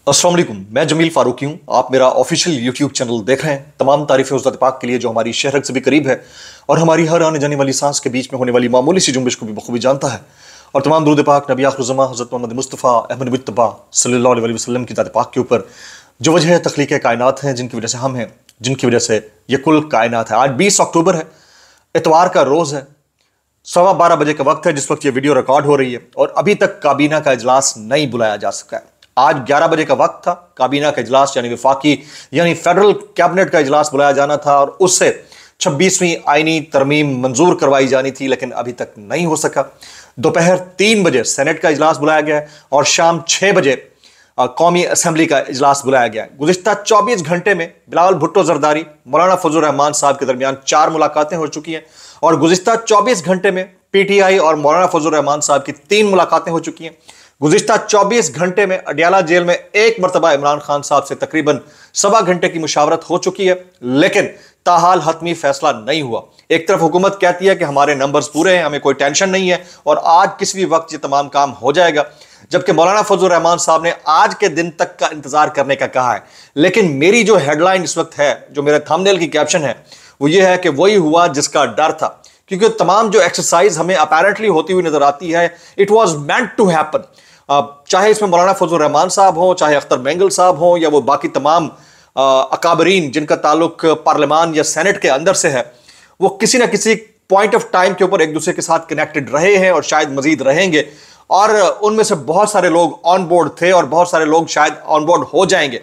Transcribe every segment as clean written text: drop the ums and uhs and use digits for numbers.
अस्सलाम वालेकुम, मैं जमील फारूकी हूँ। आप मेरा ऑफिशियल यूट्यूब चैनल देख रहे हैं। तमाम तारीफ़ें उस ज़ात पाक के लिए जो हमारी शहरत से भी करीब है और हमारी हर आने जाने वाली सांस के बीच में होने वाली मामूली सी जुम्बिश को भी बखूबी जानता है। और तमाम दुरूद पाक नबी आखिर ज़मां हज़रत मोहम्मद मुस्तफ़ा अहमद मुज्तबा सल्लल्लाहु अलैहि वसल्लम की ज़ात पाक के ऊपर जो वजह तख्लीक़ कायनात हैं, जिनकी वजह से हम हैं, जिनकी वजह से ये कुल कायनात है। आज 20 अक्टूबर है, इतवार का रोज़ है, 12:15 बजे का वक्त है जिस वक्त ये वीडियो रिकॉर्ड हो रही है और अभी तक काबीना का इजलास नहीं बुलाया जा सका है। आज 11 बजे का वक्त था काबीना का इजलास यानी वफाकी यानी फेडरल कैबिनेट का इजलास बुलाया जाना था और उससे 26वीं आईनी तरमीम मंजूर करवाई जानी थी, लेकिन अभी तक नहीं हो सका। दोपहर 3 बजे सेनेट का इजलास बुलाया गया है और शाम 6 बजे कौमी असम्बली का इजलास बुलाया गया है। गुज़िश्ता 24 घंटे में बिलावल भुट्टो जरदारी मौलाना फजल रहमान साहब के दरमियान 4 मुलाकातें हो चुकी हैं और गुज़िश्ता 24 घंटे में PTI और मौलाना फजल रहमान साहब की 3 मुलाकातें हो चुकी हैं। गुज़िश्ता 24 घंटे में अडियाला जेल में एक मरतबा इमरान खान साहब से तकरीबन 1.25 घंटे की मुशावरत हो चुकी है, लेकिन ताहाल हतमी फैसला नहीं हुआ। एक तरफ हुकूमत कहती है कि हमारे नंबर्स पूरे हैं, हमें कोई टेंशन नहीं है और आज किसी भी वक्त ये तमाम काम हो जाएगा, जबकि मौलाना फजल रहमान साहब ने आज के दिन तक का इंतजार करने का कहा है। लेकिन मेरी जो हेडलाइन इस वक्त है, जो मेरे थंबनेल की कैप्शन है, वो ये है कि वही हुआ जिसका डर था, क्योंकि तमाम जो एक्सरसाइज हमें अपेरेंटली होती हुई नजर आती है, it was meant to happen. चाहे इसमें मौलाना फजल रहमान साहब हो, चाहे अख्तर मेंगल साहब हो, या वो बाकी तमाम अकाबरीन जिनका ताल्लुक पार्लियामान या सेनेट के अंदर से है, वो किसी ना किसी पॉइंट ऑफ टाइम के ऊपर एक दूसरे के साथ कनेक्टेड रहे हैं और शायद मजीद रहेंगे। और उनमें से बहुत सारे लोग ऑन बोर्ड थे और बहुत सारे लोग शायद ऑन बोर्ड हो जाएंगे।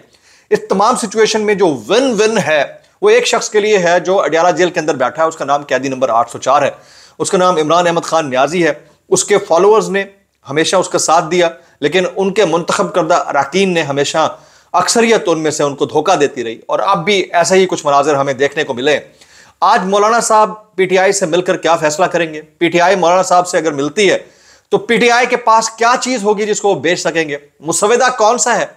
इस तमाम सिचुएशन में जो विन विन है वो एक शख्स के लिए है जो अडियाला जेल के अंदर बैठा है। उसका नाम कैदी नंबर 804 है। उसका नाम इमरान अहमद खान न्याजी है। उसके फॉलोअर्स ने हमेशा उसका साथ दिया, लेकिन उनके मुंतखब करदा अरकान ने हमेशा अक्सरियत उनमें से उनको धोखा देती रही और अब भी ऐसे ही कुछ मनाजिर हमें देखने को मिले। आज मौलाना साहब PTI से मिलकर क्या फैसला करेंगे? PTI मौलाना साहब से अगर मिलती है तो PTI के पास क्या चीज होगी जिसको वो बेच सकेंगे? मुसविदा कौन सा है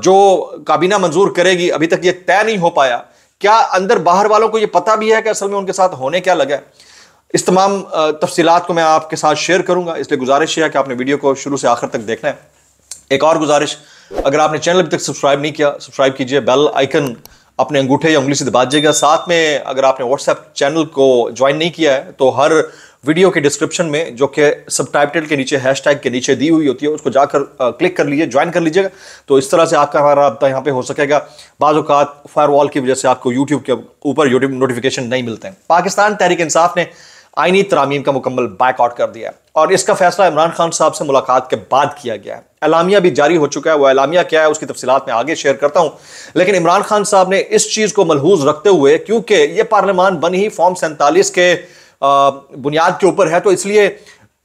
जो काबीना मंजूर करेगी? अभी तक ये तय नहीं हो पाया। क्या अंदर बाहर वालों को ये पता भी है कि असल में उनके साथ होने क्या लगा है? इस तमाम तफसीलात को मैं आपके साथ शेयर करूंगा, इसलिए गुजारिश है कि आपने वीडियो को शुरू से आखिर तक देखना है। एक और गुजारिश, अगर आपने चैनल अभी तक सब्सक्राइब नहीं किया, सब्सक्राइब कीजिए, बेल आइकन अपने अंगूठे या उंगली से दबा दीजिएगा। साथ में अगर आपने व्हाट्सएप चैनल को ज्वाइन नहीं किया है तो हर वीडियो के डिस्क्रिप्शन में, जो कि सबटाइटल के नीचे हैशटैग के नीचे दी हुई होती है, उसको जाकर क्लिक कर लीजिए, ज्वाइन कर लीजिएगा। तो इस तरह से आपका हमारा रब्ता यहाँ पे हो सकेगा। बाज़ औक़ात फायरवॉल की वजह से आपको यूट्यूब के ऊपर नोटिफिकेशन नहीं मिलते हैं। पाकिस्तान तहरीक इंसाफ ने आईनी तरामीम का मुकम्मल बायकॉट कर दिया और इसका फैसला इमरान खान साहब से मुलाकात के बाद किया गया है। एलामिया भी जारी हो चुका है। वो एलामिया क्या है उसकी तफसीलात में आगे शेयर करता हूं, लेकिन इमरान खान साहब ने इस चीज को मलहूज रखते हुए, क्योंकि ये पार्लियामान बनी ही फॉर्म 47 के बुनियाद के ऊपर है, तो इसलिए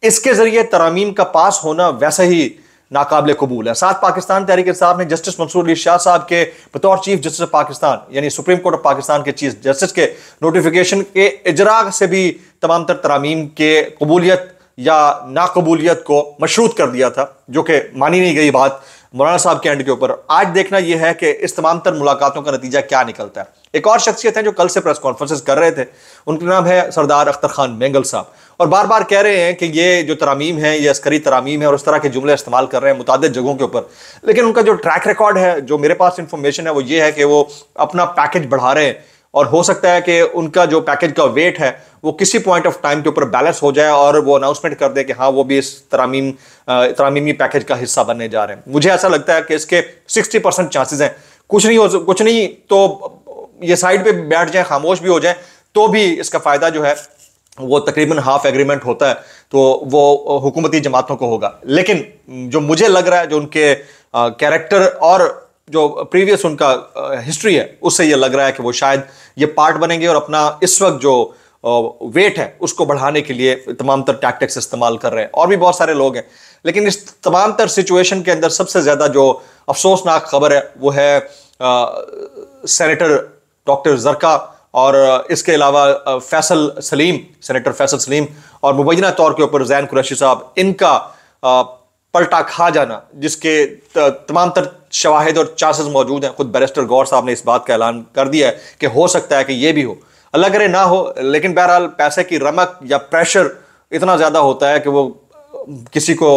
इसके जरिए तरामीम का पास होना वैसे ही नाकाबिल कबूल है। साथ पाकिस्तान तहरीक इंसाफ ने जस्टिस मंसूर अली शाह साहब के बतौर चीफ जस्टिस ऑफ पाकिस्तान यानी सुप्रीम कोर्ट ऑफ पाकिस्तान के चीफ जस्टिस के नोटिफिकेशन के इजरा से भी तमाम तर तरामीम के कबूलियत या नाकबूलियत को मशरूत कर दिया था, जो कि मानी नहीं गई बात मौलाना साहब के एंड के ऊपर। आज देखना यह है कि इस तमाम तर मुलाकातों का नतीजा क्या निकलता है। एक और शख्सियत है जो कल से प्रेस कॉन्फ्रेंसेस कर रहे थे, उनका नाम है सरदार अख्तर खान मेंगल साहब, और बार बार कह रहे हैं कि ये जो तरामीम है ये अस्करी तरामीम है और उस तरह के जुमले इस्तेमाल कर रहे हैं मुतादिद जगहों के ऊपर। लेकिन उनका जो ट्रैक रिकॉर्ड है, जो मेरे पास इंफॉर्मेशन है, वो ये है कि वो अपना पैकेज बढ़ा रहे हैं और हो सकता है कि उनका जो पैकेज का वेट है वो किसी पॉइंट ऑफ टाइम के ऊपर बैलेंस हो जाए और वो अनाउंसमेंट कर दे कि हाँ वो भी इस तरामीमी पैकेज का हिस्सा बनने जा रहे हैं। मुझे ऐसा लगता है कि इसके 60% चांसेस हैं। कुछ नहीं तो ये साइड पे बैठ जाए, खामोश भी हो जाए, तो भी इसका फायदा जो है वो तकरीबन हाफ एग्रीमेंट होता है, तो वो हुकूमती जमातों को होगा। लेकिन जो मुझे लग रहा है, जो उनके कैरेक्टर और जो प्रीवियस उनका हिस्ट्री है, उससे ये लग रहा है कि वो शायद ये पार्ट बनेंगे और अपना इस वक्त जो वेट है उसको बढ़ाने के लिए तमाम तर टैक्टिक्स इस्तेमाल कर रहे हैं। और भी बहुत सारे लोग हैं, लेकिन इस तमाम तर सिचुएशन के अंदर सबसे ज्यादा जो अफसोसनाक खबर है वो है सेनेटर डॉक्टर जरका और इसके अलावा सेनेटर फैसल सलीम और मुबैना तौर के ऊपर ज़ैन कुरैशी साहब, इनका पलटा खा जाना, जिसके तमाम तर शवाहिद और चांसेस मौजूद हैं। खुद बैरिस्टर गौर साहब ने इस बात का ऐलान कर दिया है कि हो सकता है कि यह भी हो, अल्लाह करे ना हो, लेकिन बहरहाल पैसे की रमक या प्रेशर इतना ज़्यादा होता है कि वो किसी को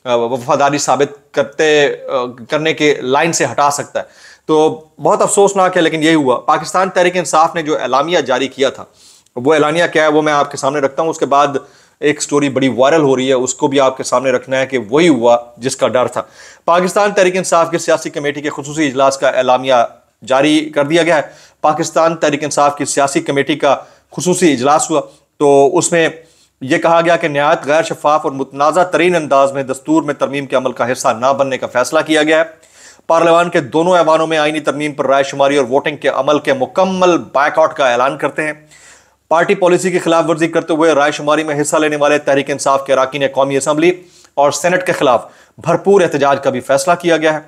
वफादारी साबित करने के लाइन से हटा सकता है। तो बहुत अफसोसनाक है, लेकिन यही हुआ। पाकिस्तान तहरीक इंसाफ ने जो एलामिया जारी किया था, वो एलानिया क्या है वो मैं आपके सामने रखता हूं। उसके बाद एक स्टोरी बड़ी वायरल हो रही है, उसको भी आपके सामने रखना है कि वही हुआ जिसका डर था। पाकिस्तान तहरीक इंसाफ की सियासी कमेटी के खुसूसी इजलास का एलामिया जारी कर दिया गया है। पाकिस्तान तहरीक इंसाफ की सियासी कमेटी का खुसूसी इजलास हुआ, तो उसमें यह कहा गया कि नहायत गैर शफाफ और मुतनाज़ा तरीन अंदाज में दस्तूर में तरमीम के अमल का हिस्सा न बनने का फैसला किया गया है। पार्लियामान के दोनों ऐवानों में आईनी तरमीम पर राय शुमारी और वोटिंग के अमल के मुकम्मल बायकॉट का ऐलान करते हैं। पार्टी पॉलिसी की खिलाफ वर्जी करते हुए राय शुमारी में हिस्सा लेने वाले तहरीक इंसाफ के अरकान कौमी असम्बली और सेनेट के खिलाफ भरपूर एहतजाज का भी फैसला किया गया है।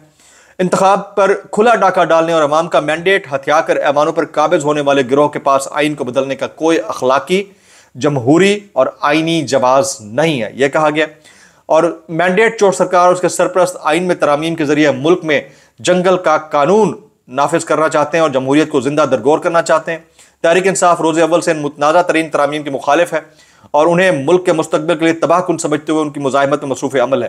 इंतखाब पर खुला डाका डालने और अवाम का मैंडेट हथिया कर ऐवानों पर काबिज होने वाले गिरोह के पास आइन को बदलने का कोई अखलाकी, जमहूरी और आइनी जवाज नहीं है, यह कहा गया। और मैंडेट चोर सरकार और उसके सरप्रस्त आइन में तरामीम के जरिए मुल्क में जंगल का कानून नाफिज करना चाहते हैं और जमहूरियत को जिंदा दरगोर करना चाहते हैं। तहरीक इंसाफ रोज़े अव्वल से मुतनाज़ा तरीन तरामीम की मुखालिफ है और उन्हें मुल्क के मुस्तकबिल के लिए तबाहकुन समझते हुए उनकी मुजाहिमत में मसरूफ़ अमल है।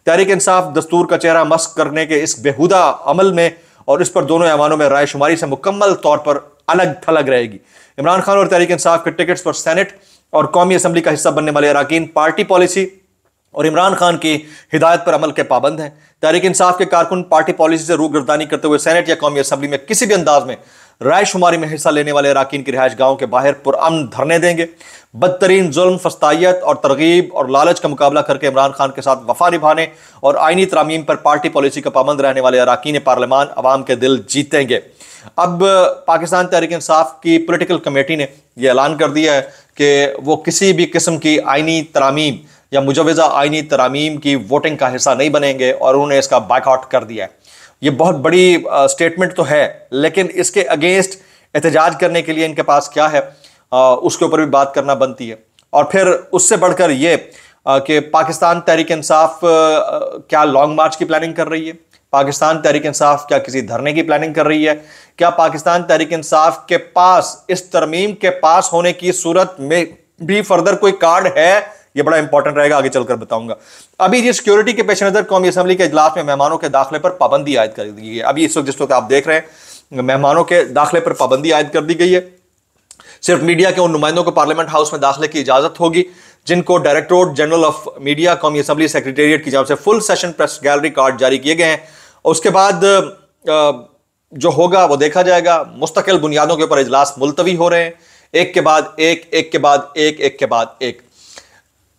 तहरीक इंसाफ दस्तूर का चेहरा मस्क करने के इस बेहुदा अमल में और इस पर दोनों ऐवानों में राय शुमारी से मुकम्मल तौर पर अलग थलग रहेगी। इमरान खान और तहरीक इंसाफ के टिकट्स पर सेनेट और कौमी असम्बली का हिस्सा बनने वाले अरकान पार्टी पॉलिसी और इमरान खान की हिदायत पर अमल के पाबंद हैं। तहरीक इंसाफ के कारकुन पार्टी पॉलिसी से रूगर्दानी करते हुए सेनेट या कौमी असम्बली में किसी भी अंदाज में राय शुमारी में हिस्सा लेने वाले अरकान की रिहाइश गाहों के बाहर पुरअमन धरने देंगे। बदतरीन जुल्म, फस्तायत और तरगीब और लालच का मुकाबला करके इमरान खान के साथ वफा निभाने और आइनी तरामीम पर पार्टी पॉलिसी का पाबंद रहने वाले अरकान पार्लियामान अवाम के दिल जीतेंगे। अब पाकिस्तान तहरीक इंसाफ की पॉलिटिकल कमेटी ने यह ऐलान कर दिया है कि वो किसी भी किस्म की आइनी तरामीम या मुजवज़ा आइनी तरामीम की वोटिंग का हिस्सा नहीं बनेंगे और उन्होंने इसका बायकॉट कर दिया है। ये बहुत बड़ी स्टेटमेंट तो है, लेकिन इसके अगेंस्ट एहतजाज करने के लिए इनके पास क्या है उसके ऊपर भी बात करना बनती है। और फिर उससे बढ़कर ये कि पाकिस्तान तहरीक इंसाफ क्या लॉन्ग मार्च की प्लानिंग कर रही है, पाकिस्तान तहरीक इंसाफ क्या किसी धरने की प्लानिंग कर रही है, क्या पाकिस्तान तहरीक इंसाफ के पास इस तरमीम के पास होने की सूरत में भी फर्दर कोई कार्ड है, ये बड़ा इंपॉर्टेंट रहेगा, आगे चलकर बताऊंगा। अभी ये सिक्योरिटी के पेश नजर कौमी असम्बली के इजलास में मेहमानों के दाखिले पर पाबंदी आयद कर दी गई है। अभी इस वक्त जिस वक्त आप देख रहे हैं मेहमानों के दाखिले पर पाबंदी आयद कर दी गई है। सिर्फ मीडिया के उन नुमाइंदों को पार्लियामेंट हाउस में दाखिले की इजाजत होगी जिनको डायरेक्टोरेट जनरल ऑफ मीडिया कौमी असम्बली सेक्रेटेरिएट की जानिब से full session press gallery card जारी किए गए हैं। उसके बाद जो होगा वो देखा जाएगा। मुस्तकिल बुनियादों के ऊपर इजलास मुलतवी हो रहे हैं, एक के बाद एक, एक के बाद एक, एक के बाद एक।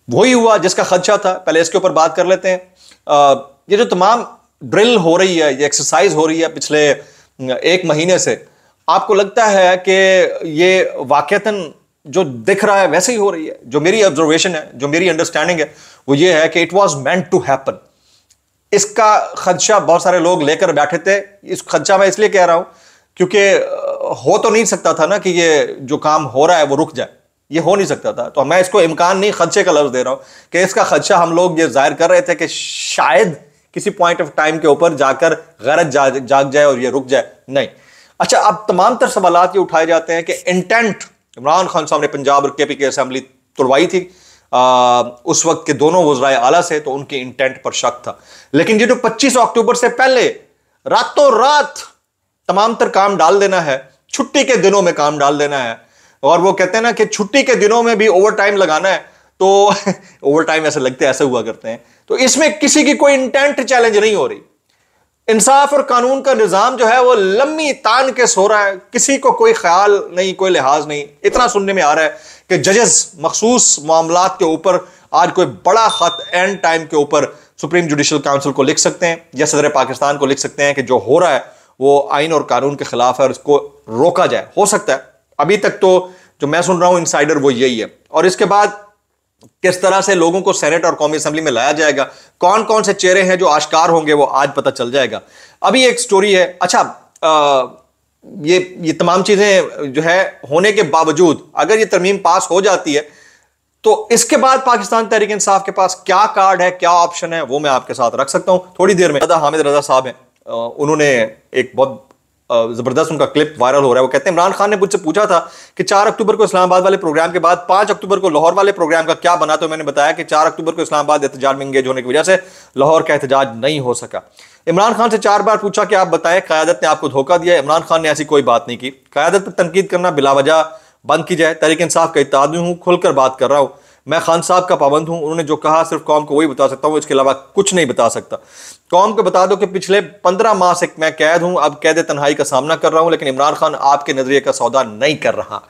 वही हुआ जिसका खदशा था। पहले इसके ऊपर बात कर लेते हैं। ये जो तमाम ड्रिल हो रही है, ये एक्सरसाइज हो रही है पिछले एक महीने से, आपको लगता है कि ये वाकईतन जो दिख रहा है वैसे ही हो रही है? जो मेरी ऑब्जर्वेशन है, जो मेरी अंडरस्टैंडिंग है, वो ये है कि it was meant to happen. इसका खदशा बहुत सारे लोग लेकर बैठे थे। इस खदशा मैं इसलिए कह रहा हूं क्योंकि हो तो नहीं सकता था ना कि ये जो काम हो रहा है वो रुक जाए, ये हो नहीं सकता था। तो मैं इसको इम्कान नहीं, खदशे का लफ्ज दे रहा हूं कि इसका खदशा हम लोग ये जाहिर कर रहे थे कि शायद किसी पॉइंट ऑफ टाइम के ऊपर जाकर गैरत जाग जाए और ये रुक जाए। नहीं। अच्छा, अब तमाम तर सवालात ये उठाए जाते हैं कि इंटेंट इमरान खान साहब ने पंजाब और केपी की असेंबली तुड़वाई थी उस वक्त के दोनों वज़राए आला से, तो उनके इंटेंट पर शक था। लेकिन ये जो 25 अक्टूबर से पहले रातों रात तमाम तर काम डाल देना है, छुट्टी के दिनों में काम डाल देना है, और वो कहते हैं ना कि छुट्टी के दिनों में भी ओवर टाइम लगाना है, तो ओवर टाइम ऐसे लगते ऐसे हुआ करते हैं। तो इसमें किसी की कोई इंटेंट चैलेंज नहीं हो रही। इंसाफ और कानून का निजाम जो है वो लम्मी तान के सो रहा है, किसी को कोई ख्याल नहीं, कोई लिहाज नहीं। इतना सुनने में आ रहा है कि जजेस मखसूस मामलात के ऊपर आज कोई बड़ा खत एंड टाइम के ऊपर सुप्रीम जुडिशल काउंसिल को लिख सकते हैं या सदर पाकिस्तान को लिख सकते हैं कि जो हो रहा है वो आइन और कानून के खिलाफ है और इसको रोका जाए। हो सकता है। अभी तक तो जो मैं सुन रहा हूं इनसाइडर वो यही है। और इसके बाद किस तरह से लोगों को सेनेट और कौमी असेंबली में लाया जाएगा, कौन कौन से चेहरे हैं जो आश्कार होंगे, वो आज पता चल जाएगा। अभी एक स्टोरी है। अच्छा, ये तमाम चीजें जो है होने के बावजूद अगर ये तरमीम पास हो जाती है तो इसके बाद पाकिस्तान तहरीक इंसाफ के पास क्या कार्ड है, क्या ऑप्शन है, वो मैं आपके साथ रख सकता हूं थोड़ी देर में। हामिद रजा साहब हैं, उन्होंने एक बहुत जबरदस्त उनका क्लिप वायरल हो रहा है। वो कहते हैं इमरान खान ने मुझसे पूछा था कि 4 अक्टूबर को इस्लामाबाद वाले प्रोग्राम के बाद 5 अक्टूबर को लाहौर वाले प्रोग्राम का क्या बना, तो मैंने बताया कि 4 अक्टूबर को इस्लामाबाद एहतजाज में इंगेज होने की वजह से लाहौर का एहतजाज नहीं हो सका। इमरान खान से 4 बार पूछा कि आप बताएं क़यादत ने आपको धोखा दिया। इमरान खान ने ऐसी कोई बात नहीं की। क़यादत पर तनकीद करना बिलावजह बंद की जाए। तहरीक इंसाफ का इत्तेहादी हूं, खुलकर बात कर रहा हूं। मैं खान साहब का पाबंद हूं। उन्होंने जो कहा सिर्फ कौम को वही बता सकता हूं, इसके अलावा कुछ नहीं बता सकता। कौम को बता दो कि पिछले 15 माह से मैं कैद हूं, अब कैद तन्हाई का सामना कर रहा हूं, लेकिन इमरान खान आपके नजरिए का सौदा नहीं कर रहा।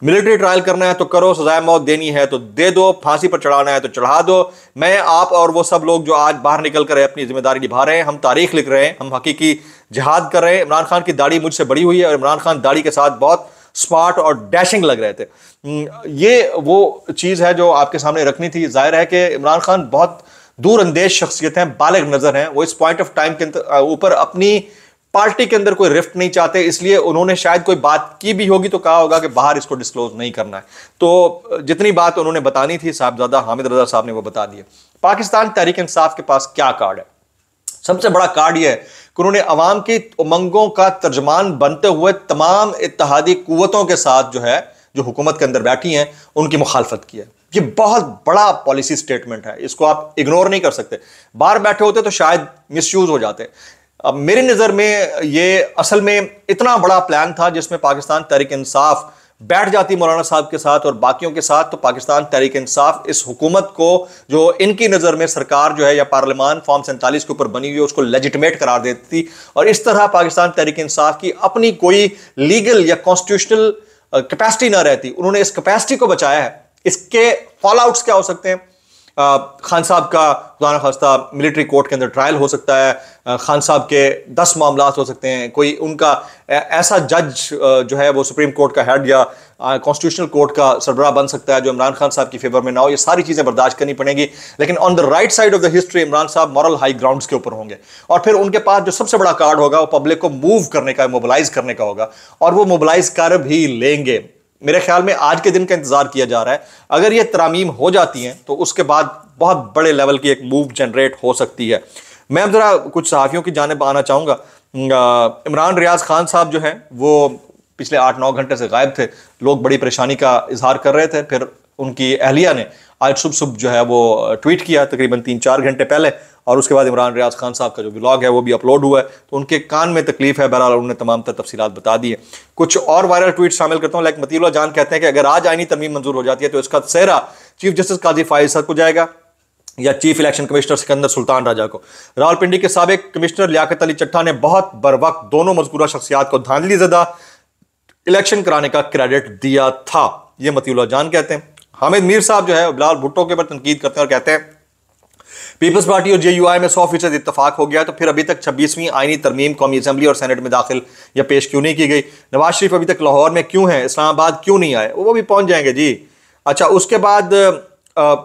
मिलिट्री ट्रायल करना है तो करो, सजाए मौत देनी है तो दे दो, फांसी पर चढ़ाना है तो चढ़ा दो। मैं, आप और वो सब लोग जो आज बाहर निकल कर अपनी जिम्मेदारी निभा रहे हैं, हम तारीख लिख रहे हैं, हम हकीकी जिहाद कर रहे हैं। इमरान खान की दाढ़ी मुझसे बड़ी हुई है और इमरान खान दाढ़ी के साथ बहुत स्मार्ट और डैशिंग लग रहे थे। ये वो चीज़ है जो आपके सामने रखनी थी। जाहिर है कि इमरान खान बहुत दूर अंदेश शख्सियत हैं, बालिग नजर हैं। वो इस पॉइंट ऑफ टाइम के ऊपर अपनी पार्टी के अंदर कोई रिफ्ट नहीं चाहते, इसलिए उन्होंने शायद कोई बात की भी होगी तो कहा होगा कि बाहर इसको डिस्क्लोज नहीं करना है। तो जितनी बात उन्होंने बतानी थी साहबजादा हामिद रजा साहब ने वो बता दिए। पाकिस्तान तहरीक इंसाफ के पास क्या कार्ड है? सबसे बड़ा कार्ड यह है कि उन्होंने अवाम की उमंगों का तर्जमान बनते हुए तमाम इत्तेहादी कुव्वतों के साथ जो हुकूमत के अंदर बैठी हैं उनकी मुखालफत की है। ये बहुत बड़ा पॉलिसी स्टेटमेंट है, इसको आप इग्नोर नहीं कर सकते। बाहर बैठे होते तो शायद मिसयूज हो जाते। अब मेरी नज़र में ये असल में इतना बड़ा प्लान था जिसमें पाकिस्तान तहरीक इंसाफ बैठ जाती मौलाना साहब के साथ और बाकियों के साथ, तो पाकिस्तान तहरीक इंसाफ इस हुकूमत को जो इनकी नज़र में सरकार या पार्लियामान फॉर्म 47 के ऊपर बनी हुई है उसको लेजिटिमेट करार देती थी। और इस तरह पाकिस्तान तहरीक इंसाफ की अपनी कोई लीगल या कॉन्स्टिट्यूशनल कैपेसिटी ना रहती। उन्होंने इस कैपेसिटी को बचाया है। इसके फॉल आउट्स क्या हो सकते हैं? खान साहब का खुदा खास्ता मिलिट्री कोर्ट के अंदर ट्रायल हो सकता है। खान साहब के 10 मामला हो सकते हैं। कोई उनका ऐसा जज जो है वो सुप्रीम कोर्ट का हेड या कॉन्स्टिट्यूशनल कोर्ट का सरबराह बन सकता है जो इमरान खान साहब की फेवर में ना हो। ये सारी चीज़ें बर्दाश्त करनी पड़ेंगी, लेकिन on the right side of the history Imran साहब मॉरल हाई ग्राउंड्स के ऊपर होंगे। और फिर उनके पास जो सबसे बड़ा कार्ड होगा वो पब्लिक को मूव करने का, मोबिलाइज करने का होगा, और वो मोबिलाइज कर भी लेंगे। मेरे ख्याल में आज के दिन का इंतजार किया जा रहा है। अगर ये तरामीम हो जाती हैं तो उसके बाद बहुत बड़े लेवल की एक मूव जनरेट हो सकती है। मैं अब जरा कुछ सहाफ़ियों की जानिब आना चाहूँगा। इमरान रियाज खान साहब जो हैं वो पिछले 8-9 घंटे से गायब थे। लोग बड़ी परेशानी का इजहार कर रहे थे। फिर उनकी अहलिया ने आज सुबह जो है वो ट्वीट किया तकरीबन 3-4 घंटे पहले, और उसके बाद इमरान रियाज खान साहब का जो व्लॉग है वो भी अपलोड हुआ है। तो उनके कान में तकलीफ है, बहरहाल उन्होंने तमाम तफसीलात बता दी है। कुछ और वायरल ट्वीट शामिल करता हूँ। लाइक मतीउल्लाह जान कहते हैं कि अगर आज आईनी तरमीम मंजूर हो जाती है तो इसका सेहरा चीफ जस्टिस काजी फाइज सर को जाएगा या chief election commissioner Sikandar Sultan Raja को। रावलपिंडी के साबिक कमिश्नर लियाकत अली चट्टा ने बहुत बर वक्त दोनों मज़कूरा शख्सियात को धांधली ज़दा इलेक्शन कराने का क्रेडिट दिया था। ये मतीउल्लाह जान कहते हैं। हामिद मीर साहब जो है बिलावल भुट्टो के ऊपर तनकीद करते हैं और कहते हैं पीपल्स पार्टी और JUI में 100% इत्तफाक हो गया तो फिर अभी तक 26वीं आईनी तरमीम कौमी असेंबली और सेनेट में दाखिल या पेश क्यों नहीं की गई? नवाज शरीफ अभी तक लाहौर में क्यों हैं? इस्लामाबाद क्यों नहीं आए? वो भी पहुंच जाएंगे जी। अच्छा, उसके बाद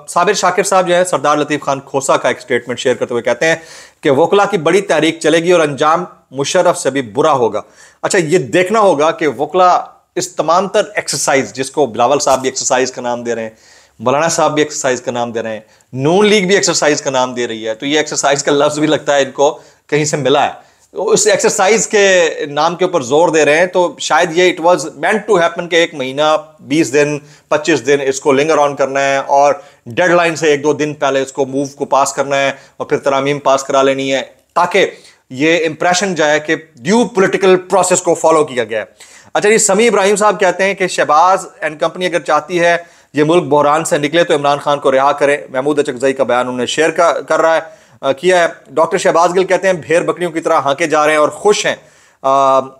साबिर शाकिर साहब जो है सरदार लतीफ़ खान खोसा का एक स्टेटमेंट शेयर करते हुए कहते हैं कि वकला की बड़ी तहरीक चलेगी और अंजाम मुशर्रफ से भी बुरा होगा। अच्छा, ये देखना होगा कि वकला इस तमाम तर एक्सरसाइज, जिसको बिलावल साहब भी एक्सरसाइज का नाम दे रहे हैं, मौलाना साहब भी एक्सरसाइज का नाम दे रहे हैं, नून लीग भी एक्सरसाइज का नाम दे रही है, तो ये एक्सरसाइज का लफ्ज भी लगता है इनको कहीं से मिला है। उस एक्सरसाइज के नाम के ऊपर जोर दे रहे हैं, तो शायद ये it was meant to happen कि 1 महीना 20 दिन 25 दिन इसको लिंगर ऑन करना है और डेडलाइन से 1-2 दिन पहले इसको मूव को पास करना है और फिर तरामीम पास करा लेनी है, ताकि ये इंप्रेशन जाए कि ड्यू पॉलिटिकल प्रोसेस को फॉलो किया गया है। अच्छा जी, समी इब्राहिम साहब कहते हैं कि शहबाज एंड कंपनी अगर चाहती है ये मुल्क बहरान से निकले तो इमरान खान को रिहा करें। महमूद अचकजई का बयान उन्होंने शेयर कर रहा है किया है। डॉक्टर शहबाज गिल कहते हैं भेड़ बकरियों की तरह हाँके जा रहे हैं और खुश हैं।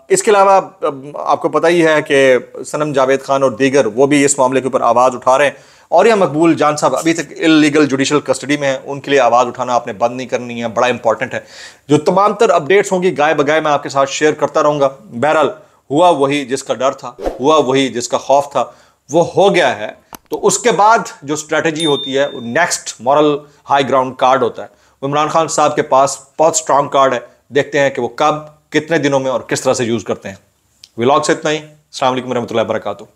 इसके अलावा आपको पता ही है कि सनम जावेद खान और दीगर वो भी इस मामले के ऊपर आवाज़ उठा रहे हैं। और यह मकबूल जान साहब अभी तक इलीगल जुडिशल कस्टडी में है, उनके लिए आवाज़ उठाना आपने बंद नहीं करनी है, बड़ा इंपॉर्टेंट है। जो तमाम तर अपडेट्स होंगी गाय बगाए मैं आपके साथ शेयर करता रहूँगा। बहरहाल हुआ वही जिसका डर था, हुआ वही जिसका खौफ था, वो हो गया है। तो उसके बाद जो स्ट्रेटजी होती है वो next moral high ground card होता है। वो इमरान खान साहब के पास बहुत स्ट्रांग कार्ड है। देखते हैं कि वो कब, कितने दिनों में और किस तरह से यूज़ करते हैं। व्लॉग से इतना ही। अस्सलाम वालेकुम रहमतुल्लाहि व बरकातुहू।